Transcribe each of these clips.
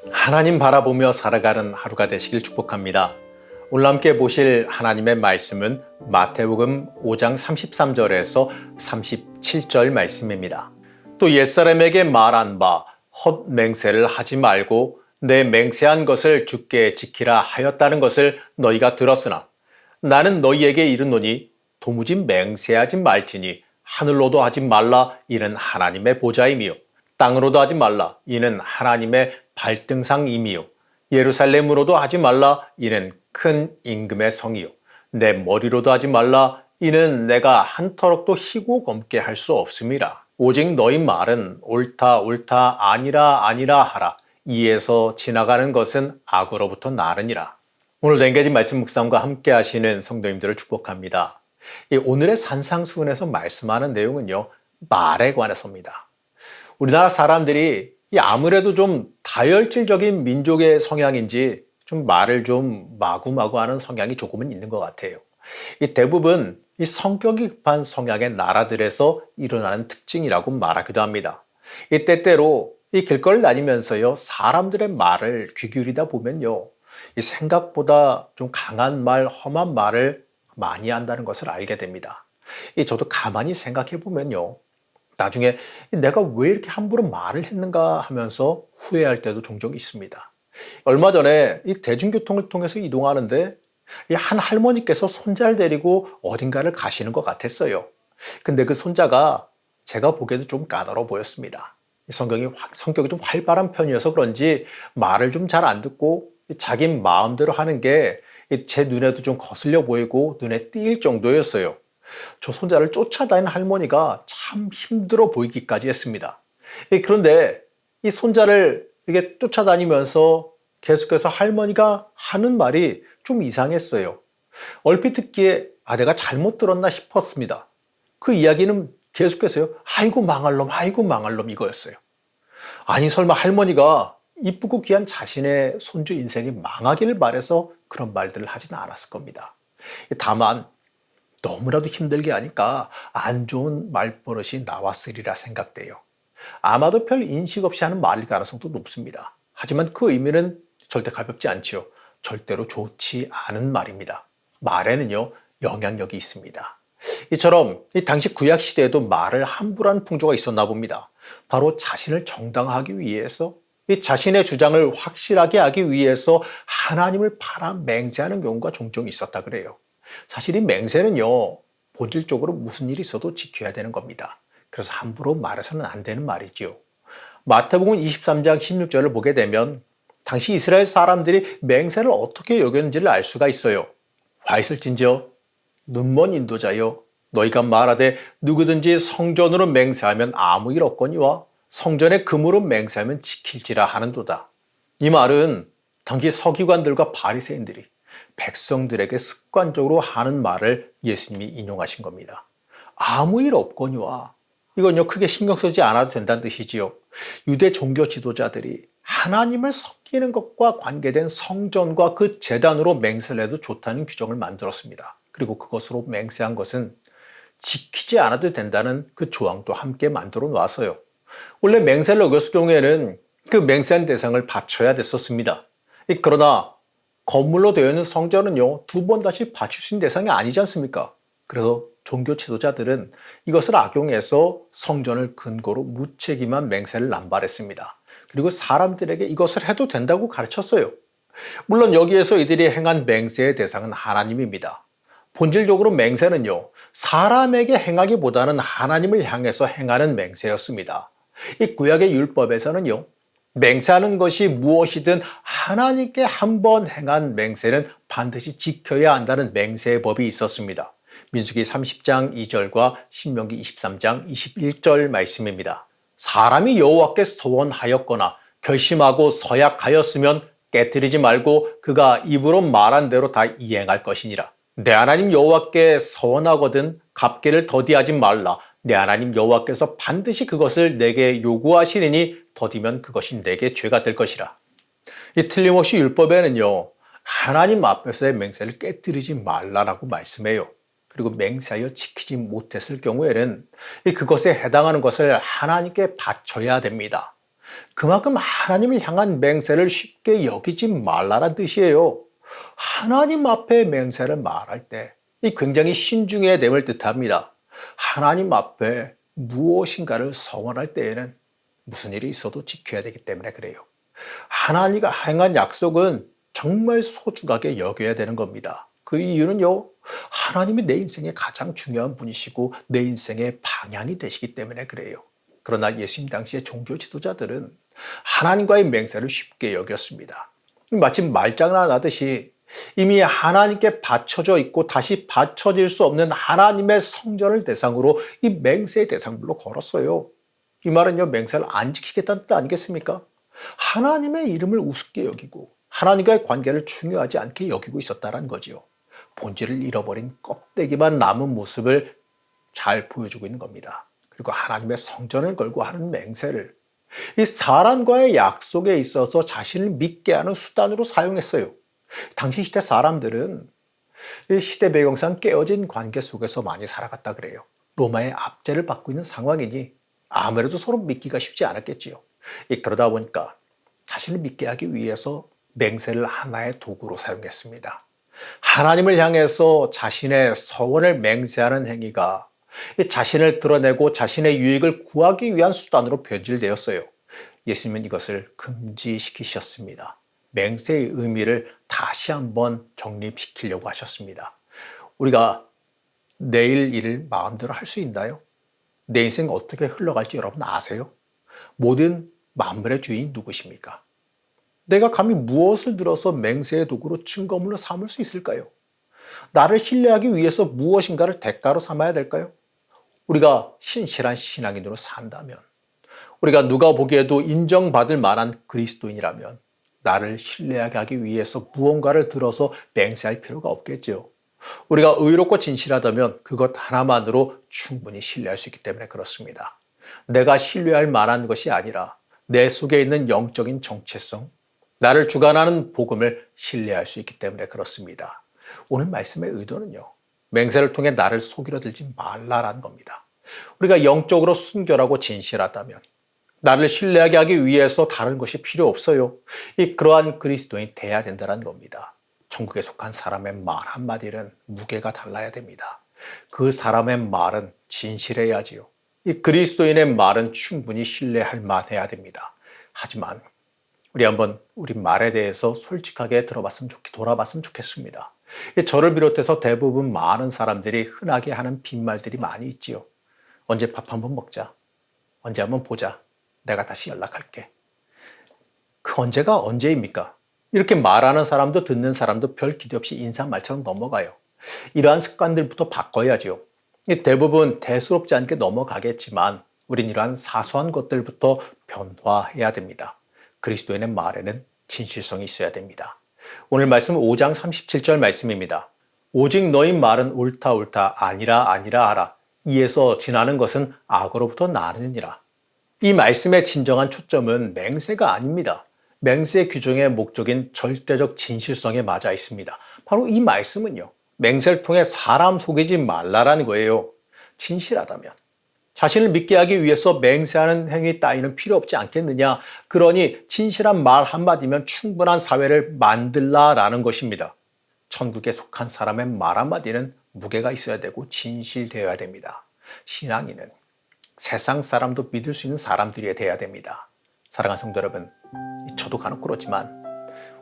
하나님 바라보며 살아가는 하루가 되시길 축복합니다. 오늘 함께 보실 하나님의 말씀은 마태복음 5장 33절에서 37절 말씀입니다. 또 옛사람에게 말한 바 헛맹세를 하지 말고 내 맹세한 것을 주께 지키라 하였다는 것을 너희가 들었으나 나는 너희에게 이르노니 도무지 맹세하지 말지니 하늘로도 하지 말라 이는 하나님의 보좌이미요 땅으로도 하지 말라 이는 하나님의 발등상이미요 예루살렘으로도 하지 말라 이는 큰 임금의 성이요 내 머리로도 하지 말라 이는 내가 한 터럭도 희고 검게 할 수 없음이라. 오직 너희 말은 옳다 옳다 아니라 아니라 하라. 이에서 지나가는 것은 악으로부터 나르니라. 오늘 엔게지 말씀 묵상과 함께 하시는 성도님들을 축복합니다. 오늘의 산상수훈에서 말씀하는 내용은요, 말에 관해서입니다. 우리나라 사람들이 아무래도 좀 다혈질적인 민족의 성향인지 좀 말을 좀 마구마구 하는 성향이 조금은 있는 것 같아요. 대부분 이 성격이 급한 성향의 나라들에서 일어나는 특징이라고 말하기도 합니다. 때때로 이 길거리를 다니면서요, 사람들의 말을 귀 기울이다 보면요, 이 생각보다 좀 강한 말, 험한 말을 많이 한다는 것을 알게 됩니다. 저도 가만히 생각해 보면요, 나중에 내가 왜 이렇게 함부로 말을 했는가 하면서 후회할 때도 종종 있습니다. 얼마 전에 이 대중교통을 통해서 이동하는데 한 할머니께서 손자를 데리고 어딘가를 가시는 것 같았어요. 근데 그 손자가 제가 보기에도 좀 까다로워 보였습니다. 성격이 좀 활발한 편이어서 그런지 말을 좀 잘 안 듣고 자기 마음대로 하는 게 제 눈에도 좀 거슬려 보이고 눈에 띄일 정도였어요. 저 손자를 쫓아다니는 할머니가 참 힘들어 보이기까지 했습니다. 그런데 이 손자를 이게 쫓아다니면서 계속해서 할머니가 하는 말이 좀 이상했어요. 얼핏 듣기에 내가 잘못 들었나 싶었습니다. 그 이야기는 계속해서요, 아이고 망할 놈 이거였어요. 아니 설마 할머니가 이쁘고 귀한 자신의 손주 인생이 망하기를 바라서 그런 말들을 하지는 않았을 겁니다. 다만 너무나도 힘들게 하니까 안 좋은 말버릇이 나왔으리라 생각돼요. 아마도 별 인식 없이 하는 말일 가능성도 높습니다. 하지만 그 의미는 절대 가볍지 않지요. 절대로 좋지 않은 말입니다. 말에는요, 영향력이 있습니다. 이처럼 당시 구약 시대에도 말을 함부로 하는 풍조가 있었나 봅니다. 바로 자신을 정당화하기 위해서, 자신의 주장을 확실하게 하기 위해서 하나님을 팔아 맹세하는 경우가 종종 있었다 그래요. 사실 이 맹세는요, 본질적으로 무슨 일이 있어도 지켜야 되는 겁니다. 그래서 함부로 말해서는 안 되는 말이지요. 마태복음 23장 16절을 보게 되면 당시 이스라엘 사람들이 맹세를 어떻게 여겼는지를 알 수가 있어요. 와 있을진저 눈먼 인도자여 너희가 말하되 누구든지 성전으로 맹세하면 아무 일 없거니와 성전의 금으로 맹세하면 지킬지라 하는도다. 이 말은 당시 서기관들과 바리새인들이 백성들에게 습관적으로 하는 말을 예수님이 인용하신 겁니다. 아무 일 없거니와 이건요, 크게 신경 쓰지 않아도 된다는 뜻이지요. 유대 종교 지도자들이 하나님을 섬기는 것과 관계된 성전과 그 제단으로 맹세를 해도 좋다는 규정을 만들었습니다. 그리고 그것으로 맹세한 것은 지키지 않아도 된다는 그 조항도 함께 만들어 놨어요. 원래 맹세를 어겼을 경우에는 그 맹세한 대상을 바쳐야 됐었습니다. 그러나 건물로 되어 있는 성전은요, 두 번 다시 바칠 수 있는 대상이 아니지 않습니까? 그래서 종교 지도자들은 이것을 악용해서 성전을 근거로 무책임한 맹세를 남발했습니다. 그리고 사람들에게 이것을 해도 된다고 가르쳤어요. 물론 여기에서 이들이 행한 맹세의 대상은 하나님입니다. 본질적으로 맹세는요, 사람에게 행하기보다는 하나님을 향해서 행하는 맹세였습니다. 이 구약의 율법에서는요, 맹세하는 것이 무엇이든 하나님께 한 번 행한 맹세는 반드시 지켜야 한다는 맹세의 법이 있었습니다. 민수기 30장 2절과 신명기 23장 21절 말씀입니다. 사람이 여호와께 소원하였거나 결심하고 서약하였으면 깨뜨리지 말고 그가 입으로 말한 대로 다 이행할 것이니라. 내 하나님 여호와께 서원하거든 갚기를 더디하지 말라. 내 하나님 여호와께서 반드시 그것을 내게 요구하시리니 더디면 그것이 내게 죄가 될 것이라. 이 틀림없이 율법에는요, 하나님 앞에서의 맹세를 깨뜨리지 말라라고 말씀해요. 그리고 맹세하여 지키지 못했을 경우에는 그것에 해당하는 것을 하나님께 바쳐야 됩니다. 그만큼 하나님을 향한 맹세를 쉽게 여기지 말라는 뜻이에요. 하나님 앞에 맹세를 말할 때 이 굉장히 신중해야 됨을 뜻합니다. 하나님 앞에 무엇인가를 서원할 때에는 무슨 일이 있어도 지켜야 되기 때문에 그래요. 하나님과 행한 약속은 정말 소중하게 여겨야 되는 겁니다. 그 이유는요, 하나님이 내 인생의 가장 중요한 분이시고 내 인생의 방향이 되시기 때문에 그래요. 그러나 예수님 당시의 종교 지도자들은 하나님과의 맹세를 쉽게 여겼습니다. 마치 말장난하듯이 이미 하나님께 바쳐져 있고 다시 바쳐질 수 없는 하나님의 성전을 대상으로 이 맹세의 대상물로 걸었어요. 이 말은요, 맹세를 안 지키겠다는 뜻 아니겠습니까? 하나님의 이름을 우습게 여기고 하나님과의 관계를 중요하지 않게 여기고 있었다는 거지요. 본질을 잃어버린 껍데기만 남은 모습을 잘 보여주고 있는 겁니다. 그리고 하나님의 성전을 걸고 하는 맹세를 이 사람과의 약속에 있어서 자신을 믿게 하는 수단으로 사용했어요. 당시 시대 사람들은 이 시대 배경상 깨어진 관계 속에서 많이 살아갔다 그래요. 로마의 압제를 받고 있는 상황이니 아무래도 서로 믿기가 쉽지 않았겠지요. 그러다 보니까 자신을 믿게 하기 위해서 맹세를 하나의 도구로 사용했습니다. 하나님을 향해서 자신의 서원을 맹세하는 행위가 자신을 드러내고 자신의 유익을 구하기 위한 수단으로 변질되었어요. 예수님은 이것을 금지시키셨습니다. 맹세의 의미를 다시 한번 정립시키려고 하셨습니다. 우리가 내일 일을 마음대로 할 수 있나요? 내 인생 어떻게 흘러갈지 여러분 아세요? 모든 만물의 주인이 누구십니까? 내가 감히 무엇을 들어서 맹세의 도구로 증거물로 삼을 수 있을까요? 나를 신뢰하기 위해서 무엇인가를 대가로 삼아야 될까요? 우리가 신실한 신앙인으로 산다면, 우리가 누가 보기에도 인정받을 만한 그리스도인이라면 나를 신뢰하게 하기 위해서 무언가를 들어서 맹세할 필요가 없겠죠. 우리가 의롭고 진실하다면 그것 하나만으로 충분히 신뢰할 수 있기 때문에 그렇습니다. 내가 신뢰할 만한 것이 아니라 내 속에 있는 영적인 정체성, 나를 주관하는 복음을 신뢰할 수 있기 때문에 그렇습니다. 오늘 말씀의 의도는요, 맹세를 통해 나를 속이려 들지 말라라는 겁니다. 우리가 영적으로 순결하고 진실하다면 나를 신뢰하게 하기 위해서 다른 것이 필요 없어요. 그러한 그리스도인이 돼야 된다는 겁니다. 천국에 속한 사람의 말 한마디는 무게가 달라야 됩니다. 그 사람의 말은 진실해야지요. 이 그리스도인의 말은 충분히 신뢰할 만해야 됩니다. 하지만 우리 한번 우리 말에 대해서 솔직하게 돌아봤으면 좋겠습니다. 저를 비롯해서 대부분 많은 사람들이 흔하게 하는 빈말들이 많이 있지요. 언제 밥 한번 먹자. 언제 한번 보자. 내가 다시 연락할게. 그 언제가 언제입니까? 이렇게 말하는 사람도 듣는 사람도 별 기대 없이 인사말처럼 넘어가요. 이러한 습관들부터 바꿔야지요. 대부분 대수롭지 않게 넘어가겠지만 우린 이러한 사소한 것들부터 변화해야 됩니다. 그리스도인의 말에는 진실성이 있어야 됩니다. 오늘 말씀 5장 37절 말씀입니다. 오직 너희 말은 옳다 옳다 아니라 아니라 하라. 이에서 지나는 것은 악으로부터 나느니라. 이 말씀의 진정한 초점은 맹세가 아닙니다. 맹세 규정의 목적인 절대적 진실성에 맞아 있습니다. 바로 이 말씀은요, 맹세를 통해 사람 속이지 말라라는 거예요. 진실하다면 자신을 믿게 하기 위해서 맹세하는 행위 따위는 필요 없지 않겠느냐. 그러니 진실한 말 한마디면 충분한 사회를 만들라라는 것입니다. 천국에 속한 사람의 말 한마디는 무게가 있어야 되고 진실되어야 됩니다. 신앙인은 세상 사람도 믿을 수 있는 사람들이 돼야 됩니다. 사랑하는 성도 여러분, 저도 간혹 그렇지만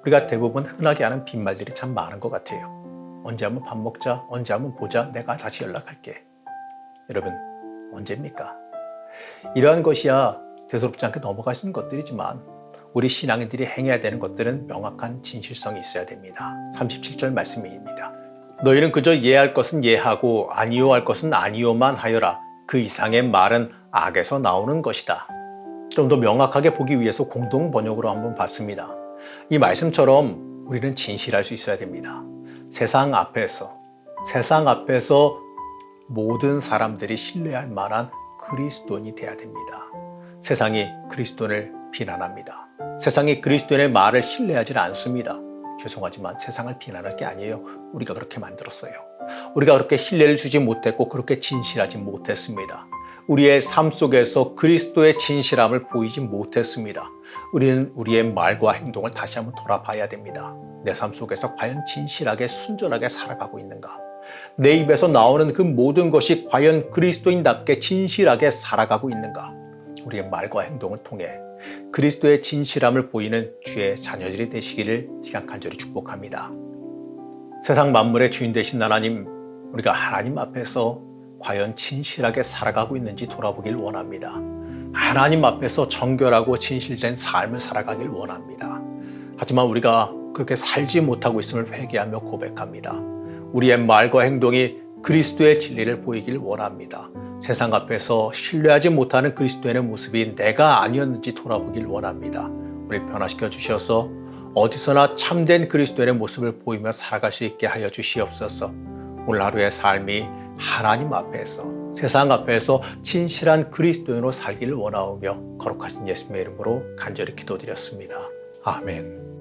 우리가 대부분 흔하게 하는 빈말들이 참 많은 것 같아요. 언제 한번 밥 먹자, 언제 한번 보자, 내가 다시 연락할게. 여러분, 언제입니까? 이러한 것이야 대수롭지 않게 넘어갈 수 있는 것들이지만 우리 신앙인들이 행해야 되는 것들은 명확한 진실성이 있어야 됩니다. 37절 말씀입니다. 너희는 그저 예할 것은 예하고 아니요 할 것은 아니요만 하여라. 그 이상의 말은 악에서 나오는 것이다. 좀 더 명확하게 보기 위해서 공동 번역으로 한번 봤습니다. 이 말씀처럼 우리는 진실할 수 있어야 됩니다. 세상 앞에서 모든 사람들이 신뢰할 만한 그리스도인이 돼야 됩니다. 세상이 그리스도인을 비난합니다. 세상이 그리스도인의 말을 신뢰하지 않습니다. 죄송하지만 세상을 비난할 게 아니에요. 우리가 그렇게 만들었어요. 우리가 그렇게 신뢰를 주지 못했고 그렇게 진실하지 못했습니다. 우리의 삶 속에서 그리스도의 진실함을 보이지 못했습니다. 우리는 우리의 말과 행동을 다시 한번 돌아봐야 됩니다. 내 삶 속에서 과연 진실하게 순전하게 살아가고 있는가? 내 입에서 나오는 그 모든 것이 과연 그리스도인답게 진실하게 살아가고 있는가? 우리의 말과 행동을 통해 그리스도의 진실함을 보이는 주의 자녀들이 되시기를 시간 간절히 축복합니다. 세상 만물의 주인 되신 하나님, 우리가 하나님 앞에서 과연 진실하게 살아가고 있는지 돌아보길 원합니다. 하나님 앞에서 정결하고 진실된 삶을 살아가길 원합니다. 하지만 우리가 그렇게 살지 못하고 있음을 회개하며 고백합니다. 우리의 말과 행동이 그리스도의 진리를 보이길 원합니다. 세상 앞에서 신뢰하지 못하는 그리스도인의 모습이 내가 아니었는지 돌아보길 원합니다. 우리 변화시켜 주셔서 어디서나 참된 그리스도인의 모습을 보이며 살아갈 수 있게 하여 주시옵소서. 오늘 하루의 삶이 하나님 앞에서, 세상 앞에서 진실한 그리스도인으로 살기를 원하오며 거룩하신 예수님의 이름으로 간절히 기도드렸습니다. 아멘.